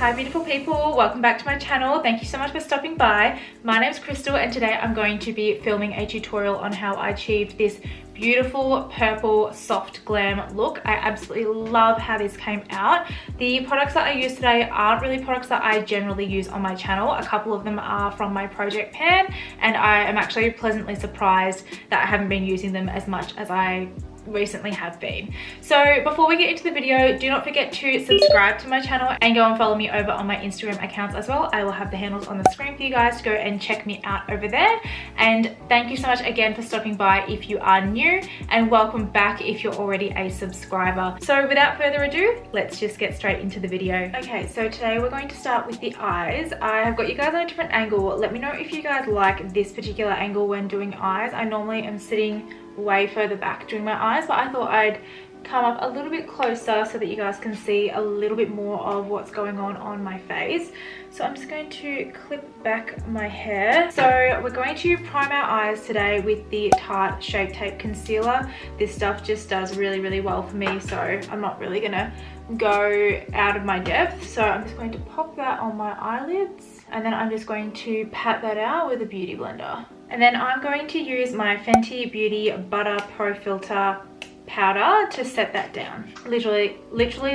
Hi beautiful people, welcome back to my channel. Thank you so much for stopping by. My name is Crystal and today I'm going to be filming a tutorial on how I achieved this beautiful purple soft glam look. I absolutely love how this came out. The products that I use today aren't really products that I generally use on my channel. A couple of them are from my project pan and I am actually pleasantly surprised that I haven't been using them as much as I recently have been. So before we get into the video, do not forget to subscribe to my channel and go and follow me over on my Instagram accounts as well. I will have the handles on the screen for you guys to go and check me out over there. And thank you so much again for stopping by if you are new, and welcome back if you're already a subscriber. So without further ado, let's just get straight into the video. Okay, so today we're going to start with the eyes. I have got you guys on a different angle. Let me know if you guys like this particular angle when doing eyes. I normally am sitting way further back doing my eyes, but I thought I'd come up a little bit closer so that you guys can see a little bit more of what's going on my face. So I'm just going to clip back my hair. So we're going to prime our eyes today with the Tarte Shape Tape Concealer. This stuff just does really well for me, so I'm not really gonna go out of my depth. So I'm just going to pop that on my eyelids, and then I'm just going to pat that out with a beauty blender. And then I'm going to use my Fenty Beauty Butter Pro Filter powder to set that down. Literally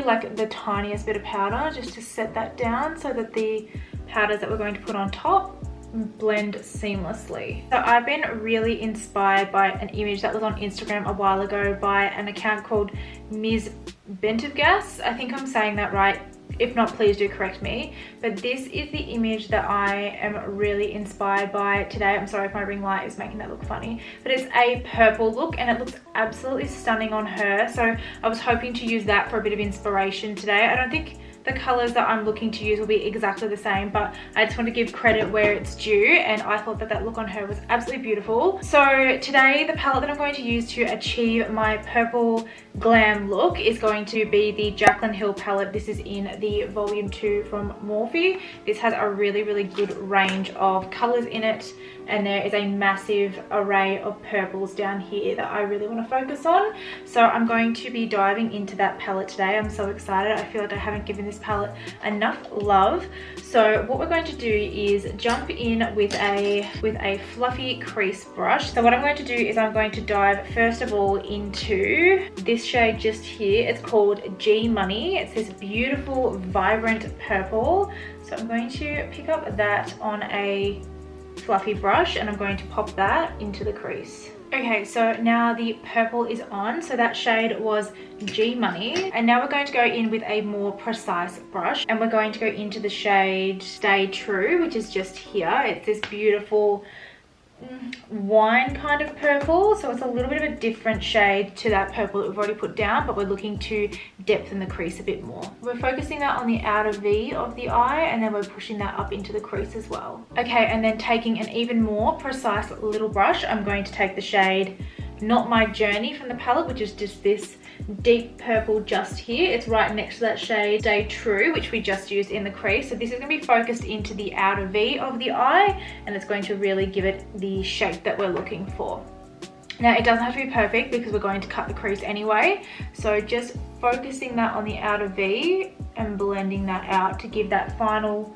like the tiniest bit of powder just to set that down so that the powders that we're going to put on top blend seamlessly. So I've been really inspired by an image that was on Instagram a while ago by an account called Ms. Bentavgas. I think I'm saying that right. If not, please do correct me. But this is the image that I am really inspired by today. I'm sorry if my ring light is making that look funny, but it's a purple look and it looks absolutely stunning on her. So I was hoping to use that for a bit of inspiration today. I don't think the colors that I'm looking to use will be exactly the same, but I just want to give credit where it's due, and I thought that that look on her was absolutely beautiful. So today the palette that I'm going to use to achieve my purple glam look is going to be the Jaclyn Hill palette. This is in the volume 2 from Morphe. This has a really good range of colors in it, and there is a massive array of purples down here that I really want to focus on. So I'm going to be diving into that palette today. I'm so excited. I feel like I haven't given this palette enough love. So what we're going to do is jump in with a fluffy crease brush. So what I'm going to do is I'm going to dive first of all into this shade just here. It's called G Money. It's this beautiful vibrant purple. So I'm going to pick up that on a fluffy brush and I'm going to pop that into the crease. Okay, so now the purple is on. So that shade was G Money, and now we're going to go in with a more precise brush and we're going to go into the shade Stay True, which is just here. It's this beautiful wine kind of purple, so it's a little bit of a different shade to that purple that we've already put down, but we're looking to depthen the crease a bit more. We're focusing that on the outer V of the eye and then we're pushing that up into the crease as well. Okay, and then taking an even more precise little brush, I'm going to take the shade Not My Journey from the palette, which is just this deep purple just here. It's right next to that shade Stay True, which we just used in the crease. So this is going to be focused into the outer V of the eye and it's going to really give it the shape that we're looking for. Now it doesn't have to be perfect because we're going to cut the crease anyway, so just focusing that on the outer V and blending that out to give that final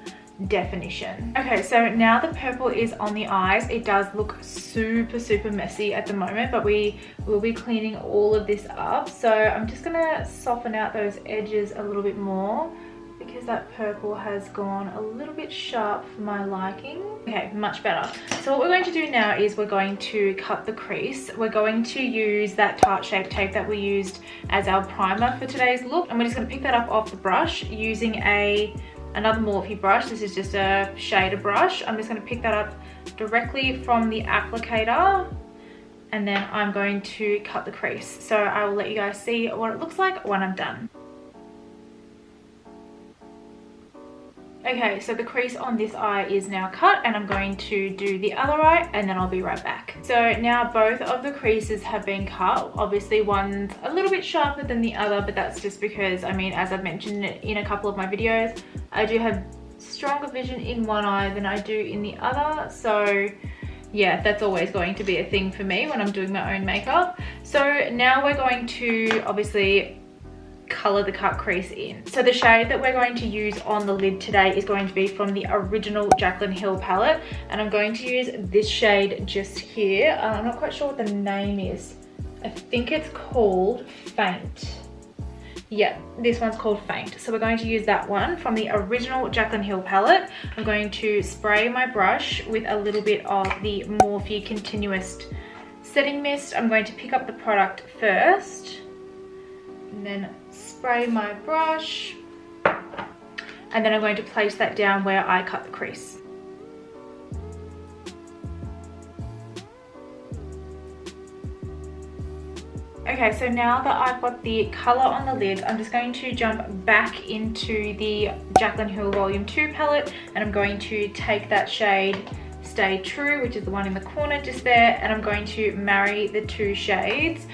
definition. Okay, so now the purple is on the eyes. It does look super messy at the moment, but we will be cleaning all of this up. So I'm just gonna soften out those edges a little bit more because that purple has gone a little bit sharp for my liking. Okay, much better. So what we're going to do now is we're going to cut the crease. We're going to use that Tarte Shape Tape that we used as our primer for today's look, and we're just gonna pick that up off the brush using another Morphe brush. This is just a shader brush. I'm just going to pick that up directly from the applicator and then I'm going to cut the crease. So I will let you guys see what it looks like when I'm done. Okay, so the crease on this eye is now cut and I'm going to do the other eye and then I'll be right back. So now both of the creases have been cut. Obviously one's a little bit sharper than the other, but that's just because, I mean, as I've mentioned in a couple of my videos, I do have stronger vision in one eye than I do in the other. So yeah, that's always going to be a thing for me when I'm doing my own makeup. So now we're going to obviously cut color the cut crease in. So the shade that we're going to use on the lid today is going to be from the original Jaclyn Hill palette, and I'm going to use this shade just here. I'm not quite sure what the name is. I think it's called Faint. Yeah, this one's called Faint. So we're going to use that one from the original Jaclyn Hill palette. I'm going to spray my brush with a little bit of the Morphe Continuous Setting Mist. I'm going to pick up the product first and then spray my brush. And then I'm going to place that down where I cut the crease. Okay, so now that I've got the colour on the lid, I'm just going to jump back into the Jaclyn Hill Volume 2 palette, and I'm going to take that shade Stay True, which is the one in the corner just there, and I'm going to marry the two shades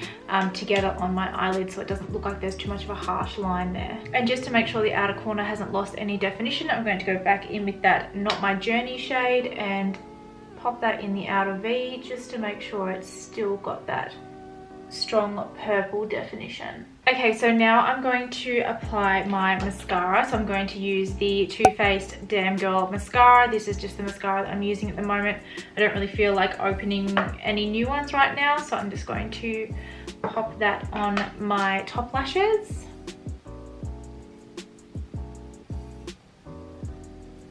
together on my eyelid so it doesn't look like there's too much of a harsh line there. And just to make sure the outer corner hasn't lost any definition, I'm going to go back in with that Not My Journey shade and pop that in the outer V just to make sure it's still got that strong purple definition. Okay, so now I'm going to apply my mascara. So I'm going to use the Too Faced Damn Girl mascara. This is just the mascara that I'm using at the moment. I don't really feel like opening any new ones right now, so I'm just going to pop that on my top lashes.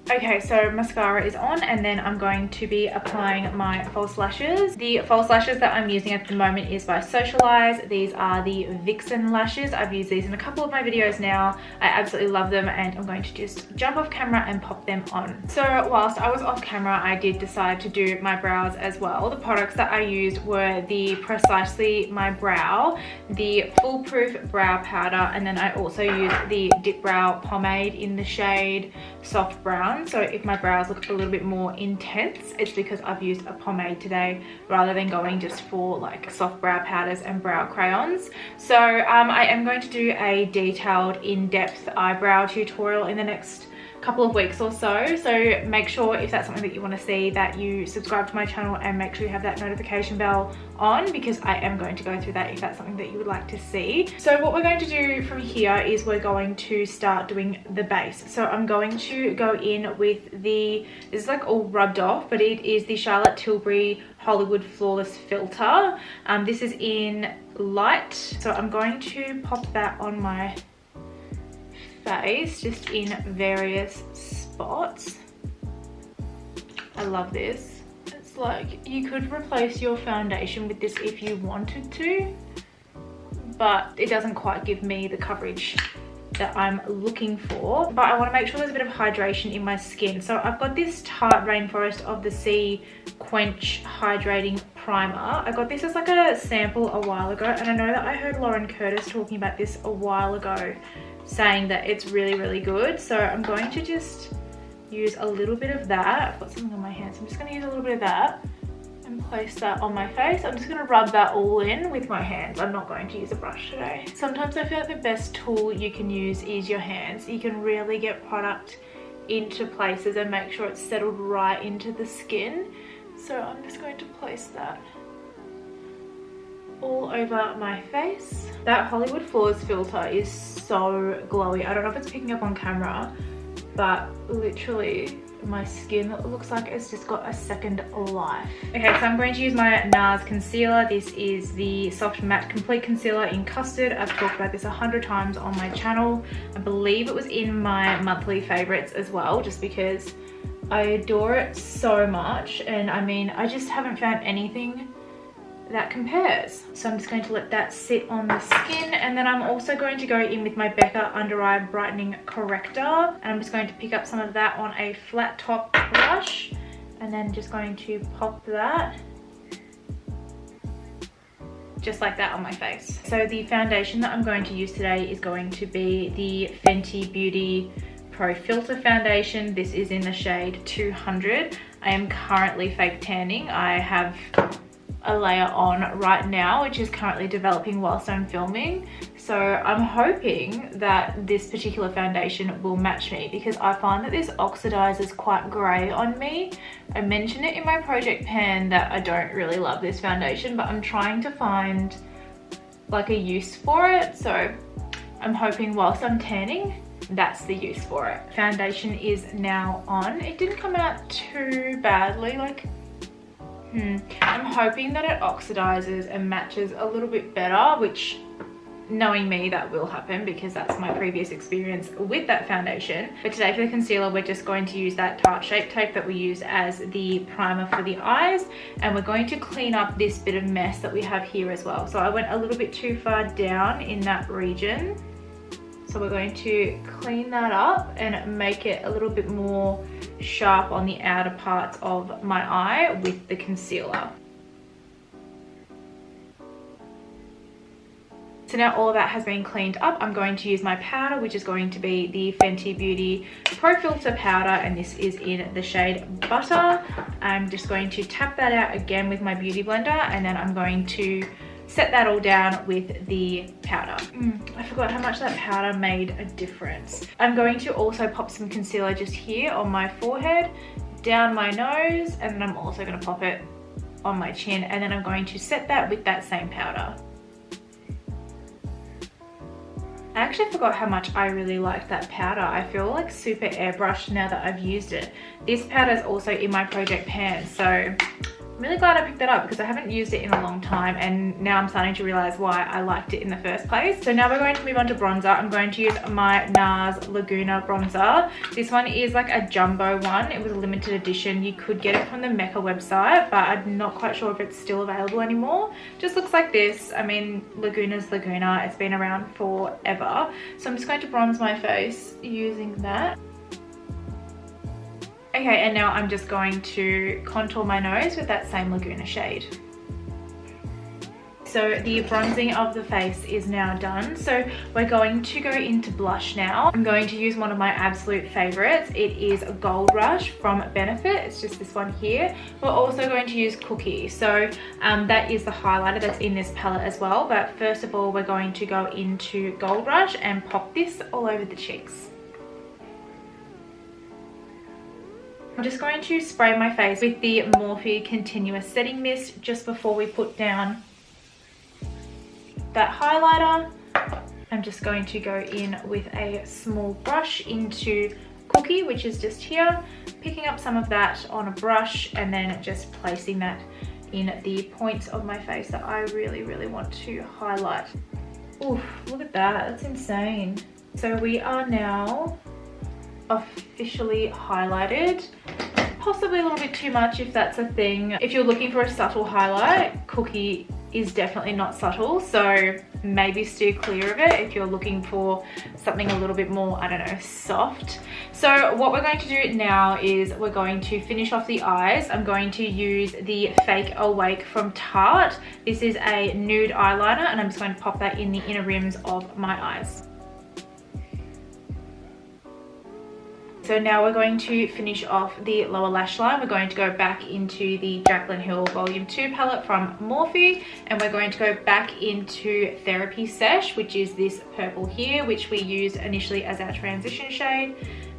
Okay, so mascara is on, and then I'm going to be applying my false lashes. The false lashes that I'm using at the moment is by Socialize. These are the Vixen lashes. I've used these in a couple of my videos now. I absolutely love them, and I'm going to just jump off camera and pop them on. So whilst I was off camera, I did decide to do my brows as well. The products that I used were the Precisely My Brow, the Foolproof Brow Powder, and then I also used the Dip Brow Pomade in the shade Soft Brown. So if my brows look a little bit more intense, it's because I've used a pomade today rather than going just for like soft brow powders and brow crayons. So I am going to do a detailed in-depth eyebrow tutorial in the next couple of weeks or so. So make sure if that's something that you want to see that you subscribe to my channel and make sure you have that notification bell on, because I am going to go through that if that's something that you would like to see. So what we're going to do from here is we're going to start doing the base. So I'm going to go in with the, this is like all rubbed off, but it is the Charlotte Tilbury Hollywood Flawless Filter. This is in light. So I'm going to pop that on my face just in various spots. I love this. It's like you could replace your foundation with this if you wanted to, but it doesn't quite give me the coverage that I'm looking for. But I want to make sure there's a bit of hydration in my skin. So I've got this Tarte Rainforest of the Sea Quench Hydrating Primer. I got this as like a sample a while ago, and I know that I heard Lauren Curtis talking about this a while ago, saying that it's really, really good. So I'm going to just use a little bit of that. I've got something on my hand, so I'm just going to use a little bit of that and place that on my face. I'm just going to rub that all in with my hands. I'm not going to use a brush today. Sometimes I feel like the best tool you can use is your hands. You can really get product into places and make sure it's settled right into the skin. So I'm just going to place that all over my face. That Hollywood Flawless filter is so glowy. I don't know if it's picking up on camera, but literally my skin looks like it's just got a second life. Okay, so I'm going to use my NARS concealer. This is the Soft Matte Complete Concealer in Custard. I've talked about this 100 times on my channel. I believe it was in my monthly favorites as well, just because I adore it so much. And I mean, I just haven't found anything that compares. So I'm just going to let that sit on the skin, and then I'm also going to go in with my Becca Under Eye Brightening Corrector, and I'm just going to pick up some of that on a flat top brush, and then just going to pop that just like that on my face. So the foundation that I'm going to use today is going to be the Fenty Beauty Pro Filter Foundation. This is in the shade 200. I am currently fake tanning. I have a layer on right now, which is currently developing whilst I'm filming. So I'm hoping that this particular foundation will match me, because I find that this oxidizes quite grey on me. I mentioned it in my project pan that I don't really love this foundation, but I'm trying to find like a use for it. So I'm hoping whilst I'm tanning, that's the use for it. Foundation is now on. It didn't come out too badly, like, I'm hoping that it oxidizes and matches a little bit better, which, knowing me, that will happen because that's my previous experience with that foundation. But today for the concealer, we're just going to use that Tarte Shape Tape that we use as the primer for the eyes, and we're going to clean up this bit of mess that we have here as well. So I went a little bit too far down in that region, so we're going to clean that up and make it a little bit more sharp on the outer parts of my eye with the concealer. So now all of that has been cleaned up, I'm going to use my powder, which is going to be the Fenty Beauty Pro Filter powder, and this is in the shade Butter. I'm just going to tap that out again with my beauty blender, and then I'm going to set that all down with the powder. I forgot how much that powder made a difference. I'm going to also pop some concealer just here on my forehead, down my nose, and then I'm also going to pop it on my chin, and then I'm going to set that with that same powder. I actually forgot how much I really liked that powder. I feel like super airbrushed now that I've used it. This powder is also in my project pan, so I'm really glad I picked that up because I haven't used it in a long time, and now I'm starting to realize why I liked it in the first place. So now we're going to move on to bronzer. I'm going to use my NARS Laguna bronzer. This one is like a jumbo one. It was a limited edition. You could get it from the Mecca website, but I'm not quite sure if it's still available anymore. Just looks like this. I mean, Laguna's Laguna. It's been around forever. So I'm just going to bronze my face using that. Okay, and now I'm just going to contour my nose with that same Laguna shade. So the bronzing of the face is now done. So we're going to go into blush now. I'm going to use one of my absolute favorites. It is Gold Rush from Benefit. It's just this one here. We're also going to use Cookie. So that is the highlighter that's in this palette as well. But first of all, we're going to go into Gold Rush and pop this all over the cheeks. I'm just going to spray my face with the Morphe Continuous Setting Mist just before we put down that highlighter. I'm just going to go in with a small brush into Cookie, which is just here, picking up some of that on a brush and then just placing that in the points of my face that I really, really want to highlight. Ooh, look at that, that's insane. So we are now officially highlighted. Possibly a little bit too much if that's a thing. If you're looking for a subtle highlight, Cookie is definitely not subtle, so maybe steer clear of it if you're looking for something a little bit more, I don't know, soft. So what we're going to do now is we're going to finish off the eyes. I'm going to use the Fake Awake from Tarte. This is a nude eyeliner, and I'm just going to pop that in the inner rims of my eyes. So now we're going to finish off the lower lash line. We're going to go back into the Jaclyn Hill Volume 2 palette from Morphe, and we're going to go back into Therapy Sesh, which is this purple here, which we used initially as our transition shade,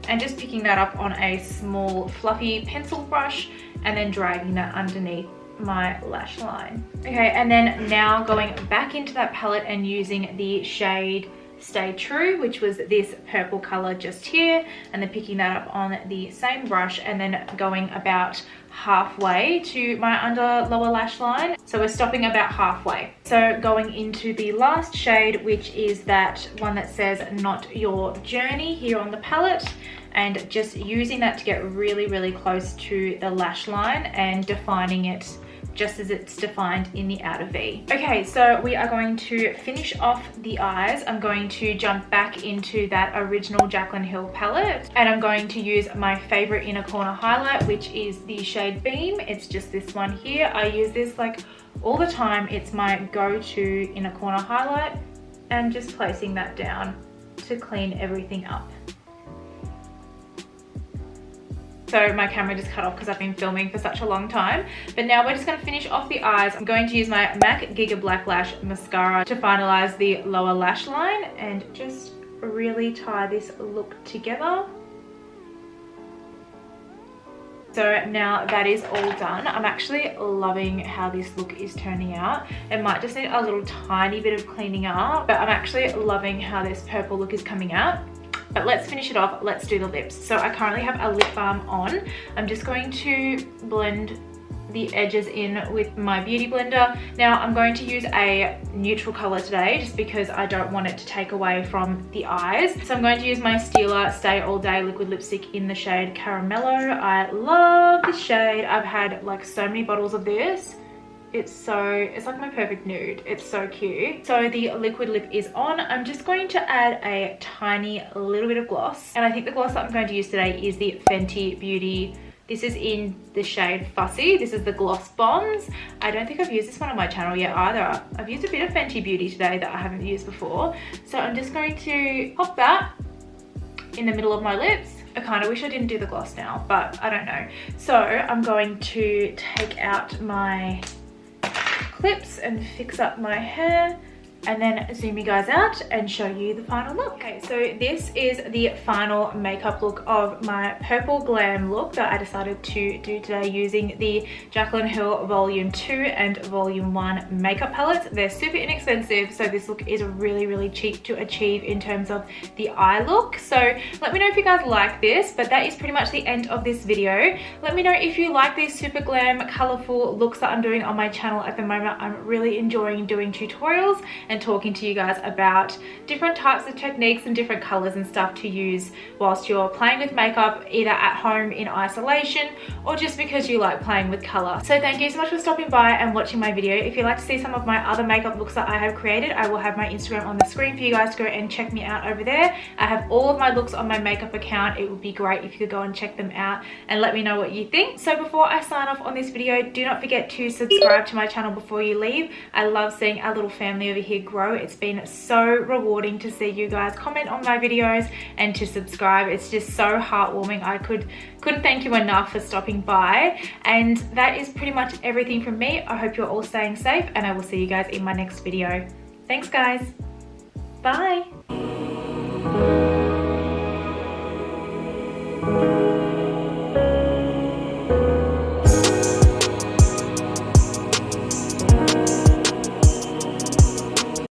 and just picking that up on a small fluffy pencil brush and then dragging that underneath my lash line. Okay, and then now going back into that palette and using the shade Stay True, which was this purple color just here, and then picking that up on the same brush and then going about halfway to my under lower lash line. So we're stopping about halfway. So going into the last shade, which is that one that says Not Your Journey here on the palette, and just using that to get really, really close to the lash line and defining it just as it's defined in the outer V. Okay, so we are going to finish off the eyes. I'm going to jump back into that original Jaclyn Hill palette, and I'm going to use my favorite inner corner highlight, which is the shade Beam. It's just this one here. I use this like all the time. It's my go-to inner corner highlight, and just placing that down to clean everything up. So my camera just cut off because I've been filming for such a long time. But now we're just going to finish off the eyes. I'm going to use my MAC Giga Black Lash Mascara to finalize the lower lash line and just really tie this look together. So now that is all done. I'm actually loving how this look is turning out. It might just need a little tiny bit of cleaning up, but I'm actually loving how this purple look is coming out. But let's finish it off. Let's do the lips. So I currently have a lip balm on. I'm just going to blend the edges in with my beauty blender. Now I'm going to use a neutral color today just because I don't want it to take away from the eyes. So I'm going to use my Stila Stay All Day liquid lipstick in the shade Caramello. I love this shade. I've had like so many bottles of this. It's like my perfect nude. It's so cute. So the liquid lip is on. I'm just going to add a tiny little bit of gloss. And I think the gloss that I'm going to use today is the Fenty Beauty. This is in the shade Fussy. This is the Gloss Bombs. I don't think I've used this one on my channel yet either. I've used a bit of Fenty Beauty today that I haven't used before. So I'm just going to pop that in the middle of my lips. I kind of wish I didn't do the gloss now, but I don't know. So I'm going to take out my clips and fix up my hair and then zoom you guys out and show you the final look. Okay, so this is the final makeup look of my purple glam look that I decided to do today using the Jaclyn Hill Volume 2 and Volume 1 makeup palettes. They're super inexpensive, so this look is really, really cheap to achieve in terms of the eye look. So let me know if you guys like this, but that is pretty much the end of this video. Let me know if you like these super glam, colorful looks that I'm doing on my channel at the moment. I'm really enjoying doing tutorials and talking to you guys about different types of techniques and different colors and stuff to use whilst you're playing with makeup, either at home in isolation or just because you like playing with color. So thank you so much for stopping by and watching my video. If you'd like to see some of my other makeup looks that I have created, I will have my Instagram on the screen for you guys to go and check me out over there. I have all of my looks on my makeup account. It would be great if you could go and check them out and let me know what you think. So before I sign off on this video, do not forget to subscribe to my channel before you leave. I love seeing our little family over here grow. It's been so rewarding to see you guys comment on my videos and to subscribe. It's just so heartwarming. I couldn't thank you enough for stopping by. And that is pretty much everything from me. I hope you're all staying safe and I will see you guys in my next video. Thanks guys. Bye.